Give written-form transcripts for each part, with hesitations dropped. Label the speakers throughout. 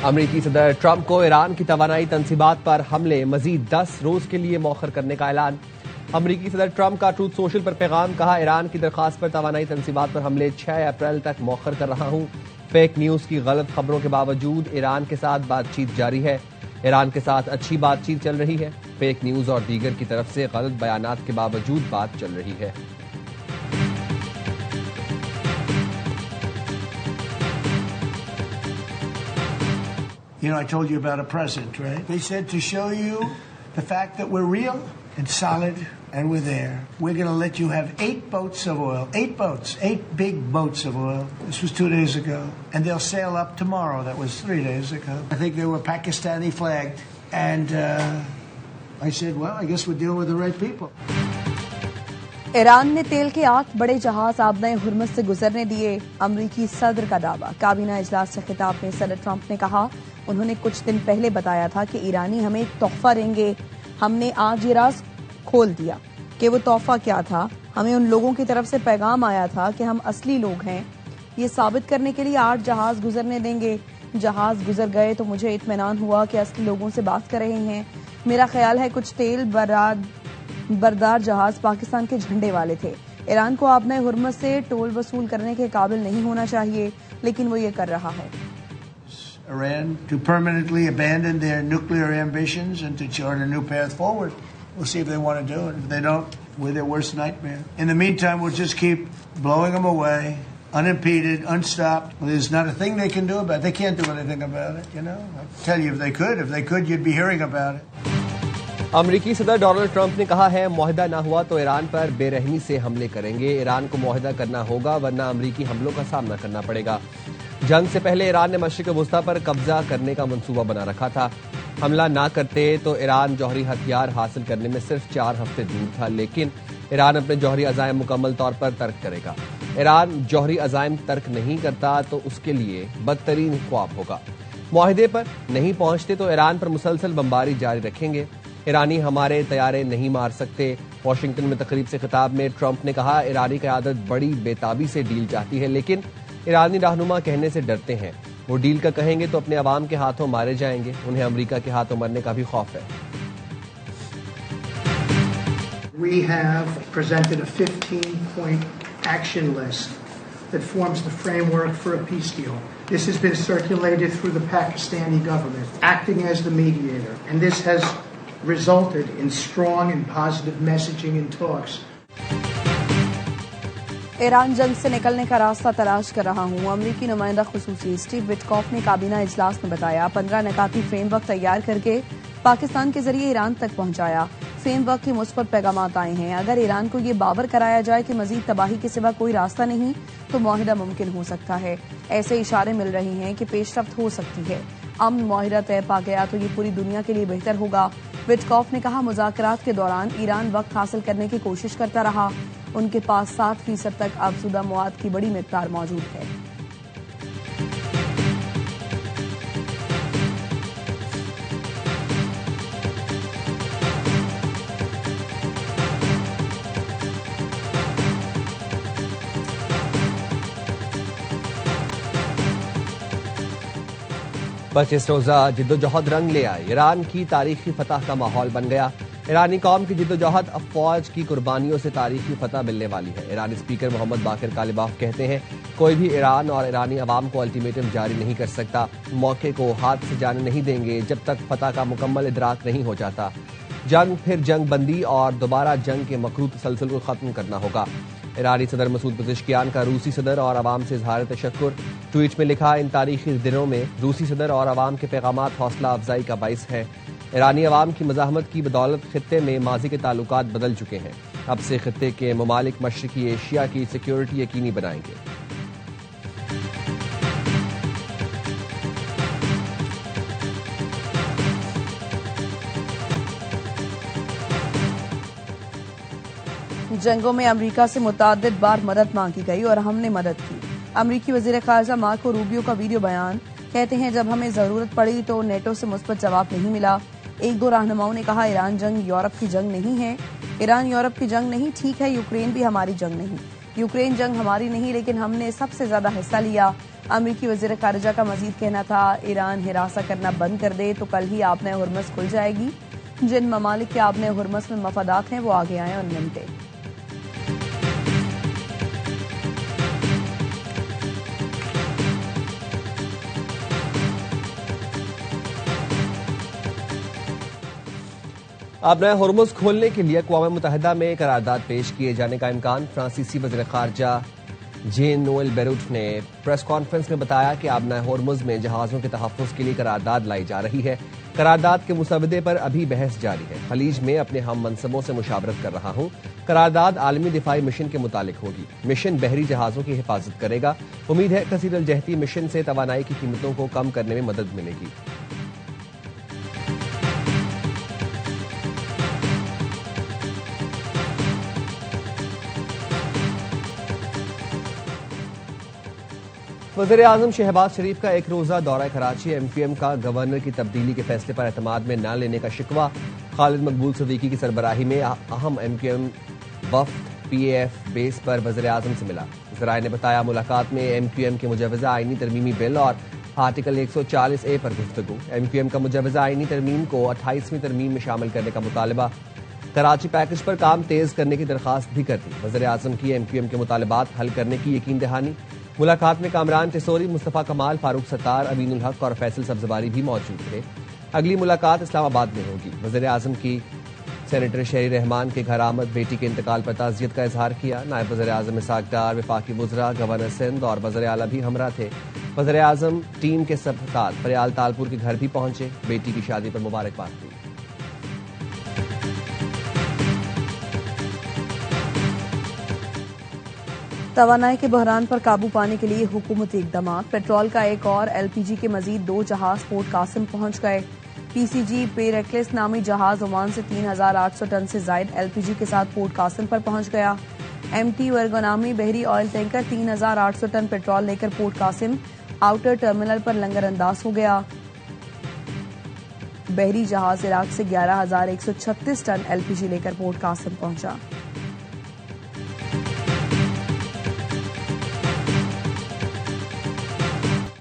Speaker 1: अमरीकी सदर ट्रंप को ईरान की तवानाई तंसीबात पर हमले मजीद 10 रोज के लिए मौखर करने का ऐलान। अमरीकी सदर ट्रंप का ट्रूथ सोशल पर पैगाम, कहा ईरान की दरखास्त पर तवानाई तंसीबात पर हमले 6 अप्रैल तक मौखर कर रहा हूं। फेक न्यूज की गलत खबरों के बावजूद ईरान के साथ बातचीत जारी है। ईरान के साथ अच्छी बातचीत चल रही है। फेक न्यूज और दीगर की तरफ से गलत बयानात के बावजूद बात चल रही है।
Speaker 2: You know, I told you about a present, right? They said to show you the fact that we're real and solid and we're there. We're going to let you have 8 boats of oil. 8 boats. 8 big boats of oil. This was 2 days ago. And they'll sail up tomorrow. That was 3 days ago. I think they were Pakistani flagged. And I said, well, I guess we're dealing with the right people.
Speaker 3: Iran ने तेल के 8 बड़े जहाज आबनाए Hormuz से गुजरने दिए। अमरीकी सदर का दावा। काबीना इजलास से खिताब में सदर ट्रंप ने कहा, उन्होंने कुछ दिन पहले बताया था कि ईरानी हमें एक तोहफा देंगे। हमने आज ये राज खोल दिया कि वो तोहफा क्या था। हमें उन लोगों की तरफ से पैगाम आया था कि हम असली लोग हैं। ये साबित करने के लिए 8 जहाज गुजरने देंगे। जहाज गुजर गए तो मुझे इत्मीनान हुआ कि असली लोगों से बात कर रहे हैं। मेरा ख्याल है कुछ तेल बरदार जहाज पाकिस्तान के झंडे वाले थे। ईरान को आबनाए हुर्मुज़ से टोल वसूल करने के काबिल नहीं होना चाहिए, लेकिन वो ये कर रहा है।
Speaker 2: Iran to permanently abandon their nuclear ambitions and to chart a new path forward. We'll see if they want to do it. If they don't, we're their worst nightmare. In the meantime, we'll just keep blowing them away, unimpeded, unstopped. Well, there's not a thing they can do about it. They can't do anything about it, you know. I tell you, if they could, you'd be hearing about it.
Speaker 1: अमरीकी सदर Donald Trump ने कहा है, मुआहिदा ना हुआ तो Iran पर बेरहमी से हमले करेंगे। ईरान को मुआहिदा करना होगा, वरना अमरीकी हमलों का सामना करना पड़ेगा। जंग से पहले ईरान ने मशरिक वुस्ता पर कब्जा करने का मंसूबा बना रखा था। हमला ना करते तो ईरान जौहरी हथियार हासिल करने में सिर्फ 4 हफ्ते दूर था, लेकिन ईरान अपने जौहरी अज़ाइम मुकम्मल तौर पर तर्क करेगा। ईरान जौहरी अज़ाइम तर्क नहीं करता तो उसके लिए बदतरीन ख्वाब होगा। मुआहिदे पर नहीं पहुंचते तो ईरान पर मुसलसल बमबारी जारी रखेंगे। ईरानी हमारे तैयारे नहीं मार सकते। वाशिंगटन में तकरीब से खिताब में ट्रंप ने कहा, ईरानी क़यादत बड़ी बेताबी से डील चाहती है, लेकिन ईरानी रहनुमा कहने से डरते हैं। वो डील का कहेंगे तो अपने अवाम के हाथों मारे जाएंगे। उन्हें अमेरिका के हाथों मरने का भी खौफ है।
Speaker 4: We have presented a 15-point action list that forms the framework for a peace deal. This has been circulated through the Pakistani government, acting as the mediator, and this has resulted in strong and positive messaging in talks.
Speaker 3: Iran जंग से निकलने का रास्ता तलाश कर रहा हूं। अमरीकी नुमाइंदा खुसूसी स्टीव विटकॉफ ने काबीना इजलास में बताया, 15 निकाती फ्रेमवर्क तैयार करके पाकिस्तान के जरिए ईरान तक पहुंचाया। फ्रेमवर्क के मुस्बत पैगामात आए हैं। अगर ईरान को ये बावर कराया जाए कि मजीद तबाही के सिवा कोई रास्ता नहीं, तो मुआहिदा मुमकिन हो सकता है। ऐसे इशारे मिल रहे हैं कि पेशरफ्त हो सकती है। अमन मुआहिदा तय पा गया तो ये पूरी दुनिया के लिए बेहतर होगा। विटकॉफ ने कहा, मुज़ाकरात के दौरान ईरान वक्त हासिल करने की कोशिश करता रहा। उनके पास 60% तक आबसूदा मवाद की बड़ी मिकदार मौजूद है।
Speaker 1: पच्चीस रोजा जिद्दोजहद रंग ले आए। ईरान की तारीखी फतह का माहौल बन गया। ईरानी कौम की जिद्दोजहद अफवाज की कुर्बानियों से तारीखी फतह मिलने वाली है। ईरानी स्पीकर मोहम्मद बाकिर कालिबाफ कहते हैं, कोई भी ईरान और ईरानी अवाम को अल्टीमेटम जारी नहीं कर सकता। मौके को हाथ से जाने नहीं देंगे जब तक फतह का मुकम्मल इदराक नहीं हो जाता। जंग फिर जंग बंदी और दोबारा जंग के मकरू तसलसल को खत्म करना होगा। ईरानी सदर मसूद पज़ेश्कियान का रूसी सदर और अवाम से इजहार तशक्कुर। ट्वीट में लिखा, इन तारीखी दिनों में रूसी सदर और अवाम के पैगामात हौसला अफजाई का बाइस है। ईरानी अवाम की मज़ाहमत की बदौलत खित्ते में माजी के ताल्लुकात बदल चुके हैं। अब से खित्ते के ममालिक मशरिकी एशिया की सिक्योरिटी यकीनी बनाएंगे।
Speaker 3: जंगों में अमरीका से मुतअद्दिद बार मदद मांगी गई और हमने मदद की। अमरीकी वज़ीर ख़ारिजा मार्को रूबियो का वीडियो बयान, कहते हैं, जब हमें जरूरत पड़ी तो नेटो से मुस्बत जवाब नहीं मिला। 1-2 रहनुमाओं ने कहा, ईरान जंग यूरोप की जंग नहीं है। ईरान यूरोप की जंग नहीं, ठीक है, यूक्रेन भी हमारी जंग नहीं। यूक्रेन जंग हमारी नहीं, लेकिन हमने सबसे ज्यादा हिस्सा लिया। अमेरिकी वजीर खारजा का मजीद कहना था, ईरान हिरासा करना बंद कर दे तो कल ही आपने हुर्मस खुल जाएगी। जिन ममालिक के आपने हुर्मस में मफादात हैं वो आगे आए और निपटे।
Speaker 1: अब नया हुर्मुज खोलने के लिए अक़वाम मुत्तहिदा में करारदाद पेश किए जाने का इम्कान। फ्रांसीसी वज़ीर ख़ारजा जेन नोएल बेरूट ने प्रेस कॉन्फ्रेंस में बताया कि अब नया हुर्मुज में जहाज़ों के तहफ़्फ़ुज़ के लिए करारदाद लाई जा रही है। करारदाद के मुसवदे पर अभी बहस जारी है। खलीज में अपने हम मनसबों से मुशावरत कर रहा हूं। करारदाद आलमी दिफाई मिशन के मुतालिक होगी। मिशन बहरी जहाज़ों की हिफाजत करेगा। उम्मीद है कसीर अल जहती मिशन से तवानाई की कीमतों को कम करने में मदद मिलेगी। वज़ीर आज़म शहबाज शरीफ का एक रोज़ा दौरा कराची। MQM का गवर्नर की तब्दीली के फैसले पर एतमाद में न लेने का शिकवा। खालिद मकबूल सदीकी की सरबराही में अहम MQM वफ्द PAF बेस पर वज़ीर आज़म से मिला। ज़राए ने बताया, मुलाकात में MQM के मुजवज़ा आईनी तरमीमी बिल और आर्टिकल 140A पर गुफ्तगू। MQM का मुजवज़ा आईनी तरमीम को 28वीं तरमीम में शामिल करने का मुतालबा। कराची पैकेज पर काम तेज करने की दरख्वास्त भी कर दी। वज़ीर आज़म की MQM के मुतालबात हल करने की यकीन दहानी। मुलाकात में कामरान टिसोरी, मुस्तफ़ा कमाल, फारूक सत्तार, अमीनुल हक और फैसल सब्ज़वारी भी मौजूद थे। अगली मुलाकात इस्लामाबाद में होगी। वज़ीर आज़म की सेनेटर शहरी रहमान के घर आमद, बेटी के इंतकाल पर ताज़ियत का इजहार किया। नायब वज़ीर आज़म इसाक डार, वफाकी वज़रा, गवर्नर सिंध और वज़ीर आला भी हमरा थे। वज़ीर आज़म टीम के साथ फरियाल तालपुर के घर भी पहुंचे। बेटी की शादी पर मुबारकबाद दी।
Speaker 3: तवानाई के बहरान पर काबू पाने के लिए हुकूमती इकदाम। पेट्रोल का एक और LPG के मजीद 2 जहाज पोर्ट कासिम पहुंच गए। PCG पेरेक्लिस नामी जहाज ओमान से 3,800 टन से जायद LPG के साथ पोर्ट कासिम पर पहुंच गया। MT वर्गोनामी बहरी ऑयल टैंकर 3,800 टन पेट्रोल लेकर पोर्ट कासिम आउटर टर्मिनल पर लंगर अंदाज हो गया। बहरी जहाज इराक से 11,136 टन LPG लेकर पोर्ट कासिम पहुंचा।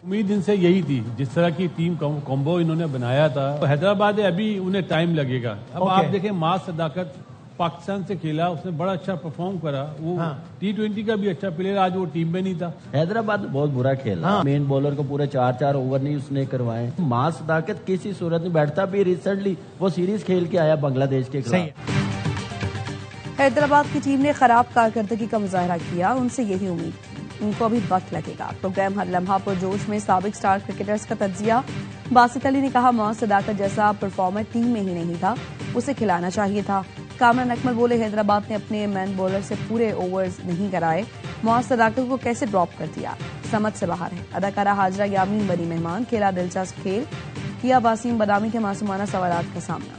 Speaker 5: उम्मीद इनसे यही थी, जिस तरह की टीम कॉम्बो इन्होंने बनाया था। तो हैदराबाद है, अभी उन्हें टाइम लगेगा। अब आप देखें, मां सदाकत पाकिस्तान से खेला, उसने बड़ा अच्छा परफॉर्म करा। वो T20 का भी अच्छा प्लेयर, आज वो टीम में नहीं था।
Speaker 6: हैदराबाद बहुत बुरा खेला। मेन बॉलर को पूरे 4 ओवर नहीं उसने करवाए। मां सदाकत किसी सूरत में बैठता भी। रिसेंटली वो सीरीज खेल के आया बांग्लादेश के खिलाफ।
Speaker 3: हैदराबाद की टीम ने खराब कारकर्दगी का मुजाहरा किया। उनसे यही उम्मीद थी। उनको अभी वक्त लगेगा। प्रोग्राम हर लम्हा पर जोश में साबिक स्टार क्रिकेटर्स का तज्जिया। बासित अली ने कहा, मोहम्मद सदाकत जैसा परफॉर्मर टीम में ही नहीं था, उसे खिलाना चाहिए था। कामरान अकमल बोले, हैदराबाद ने अपने मैन बॉलर से पूरे ओवर्स नहीं कराए। मोहम्मद सदाकत को कैसे ड्रॉप कर दिया, समझ से बाहर है। अदाकारा हाजरा यामीन बनी मेहमान। खेला दिलचस्प खेल, किया वासीम बदामी के मासूमाना सवालात का सामना।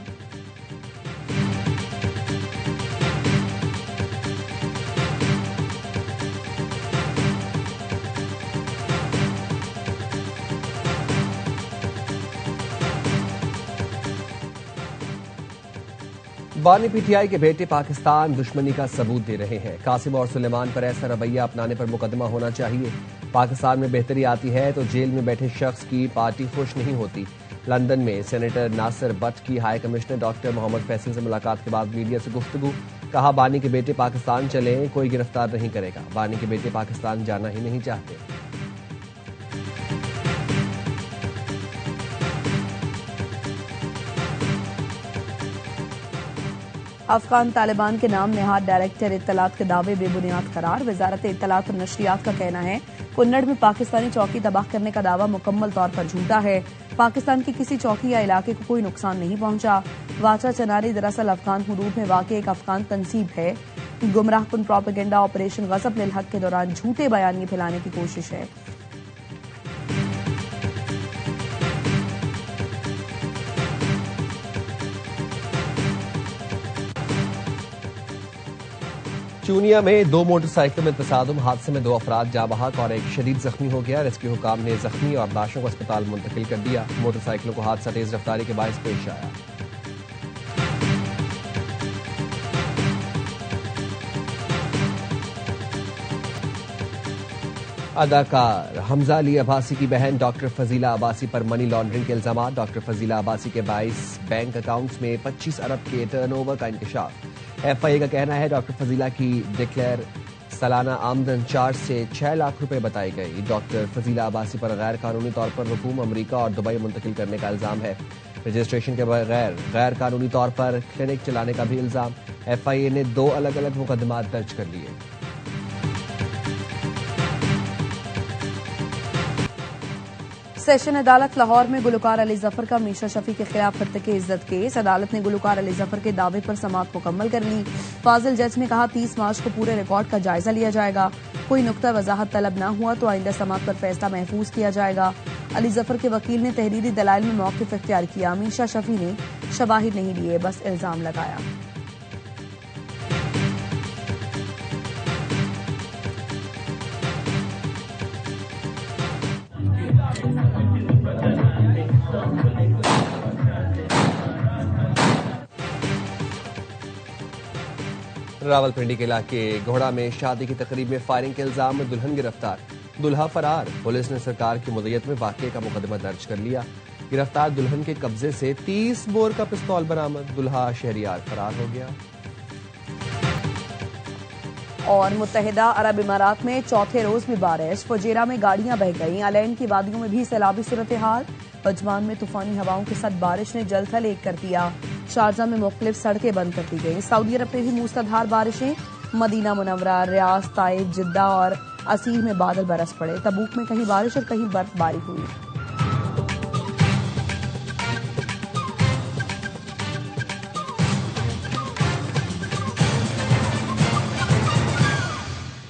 Speaker 1: बानी PTI के बेटे पाकिस्तान दुश्मनी का सबूत दे रहे हैं। कासिम और सुलेमान पर ऐसा रवैया अपनाने पर मुकदमा होना चाहिए। पाकिस्तान में बेहतरी आती है तो जेल में बैठे शख्स की पार्टी खुश नहीं होती। लंदन में सेनेटर नासिर बट की high commissioner doctor Mohammad Faisal से मुलाकात के बाद मीडिया से गुफ्तगू। कहा, बानी के बेटे पाकिस्तान चले, कोई गिरफ्तार नहीं करेगा। बानी के बेटे पाकिस्तान जाना ही नहीं चाहते।
Speaker 3: अफगान तालिबान के नाम नेहाद डायरेक्टर इत्तलात के दावे बेबुनियाद करार। वजारत इत्तलात और नशरियात का कहना है, कुन्नड़ में पाकिस्तानी चौकी तबाह करने का दावा मुकम्मल तौर पर झूठा है। पाकिस्तान की किसी चौकी या इलाके को कोई नुकसान नहीं पहुंचा। वाचा चनारी दरअसल अफगान हुदूद में वाक़ एक अफगान तंसीब है। गुमराहकुन प्रोपेगेंडा ऑपरेशन गज़ब लिल हक के दौरान झूठे बयानिए फैलाने की कोशिश है।
Speaker 1: चूनिया में 2 मोटरसाइकिलों में तसादुम। हादसे में 2 अफराद जाँ बहक और एक शदीद जख्मी हो गया। रेस्क्यू हुकाम ने जख्मी और लाशों को अस्पताल मुंतकिल कर दिया। मोटरसाइकिलों को हादसा तेज रफ्तारी के बायस पेश आया। अदाकार हमजा अली अब्बासी की बहन डॉक्टर फजीला अब्बासी पर मनी लॉन्ड्रिंग के इल्जाम। डॉक्टर फजीला अब्बासी के 22 बैंक अकाउंट्स में 25 अरब के टर्नओवर का इंकशाफ। एफआईए का कहना है डॉक्टर फजीला की डिक्लेयर सालाना आमदन 4 से 6 लाख रुपए बताई गई। डॉक्टर फजीला अब्बासी पर गैर कानूनी तौर पर रुकूम अमरीका और दुबई मुंतकिल करने का इल्जाम है। रजिस्ट्रेशन के बगैर गैर कानूनी तौर पर क्लिनिक चलाने का भी इल्जाम। एफआईए ने 2 अलग अलग मुकदमात दर्ज कर लिए।
Speaker 3: सेशन अदालत लाहौर में गुलकार अली जफर का मीशा शफी के खिलाफ इर्तिकाब इज्जत केस। अदालत ने गुलकार अली जफर के दावे पर समाअत मुकम्मल कर ली। फाजिल जज ने कहा 30 मार्च को पूरे रिकॉर्ड का जायजा लिया जाएगा। कोई नुक्ता वजाहत तलब न हुआ तो आइंदा समाअत पर फैसला महफूज किया जाएगा। अली जफर के वकील ने तहरीरी दलाइल में मौक़िफ़ इख्तियार किया। मीशा शफी ने शवाहिद नहीं दिए, बस इल्जाम लगाया।
Speaker 1: रावलपिंडी के इलाके घोड़ा में शादी की तकरीब में फायरिंग के इल्जाम में दुल्हन गिरफ्तार, दुल्हा फरार। पुलिस ने सरकार की मुद्दत में वाकये का मुकदमा दर्ज कर लिया। गिरफ्तार दुल्हन के कब्जे से 30 बोर का पिस्तौल बरामद। दुल्हा शहरियार फरार हो गया।
Speaker 3: और मुत्तहिदा अरब इमारात में चौथे रोज भी बारिश। फुजेरा में गाड़ियां बह गईं। अलैन की वादियों में भी सैलाबी सूरत हाल। अजमान में तूफानी हवाओं के साथ बारिश ने जल थल एक कर दिया। शारजा में मुख्तलिफ सड़कें बंद कर दी गई। सऊदी अरब में भी मूसलाधार बारिशें। मदीना मुनव्वरा, रियाज, ताइफ, जिद्दा और असीर में बादल बरस पड़े। तबूक में कहीं बारिश और कहीं बर्फबारी हुई।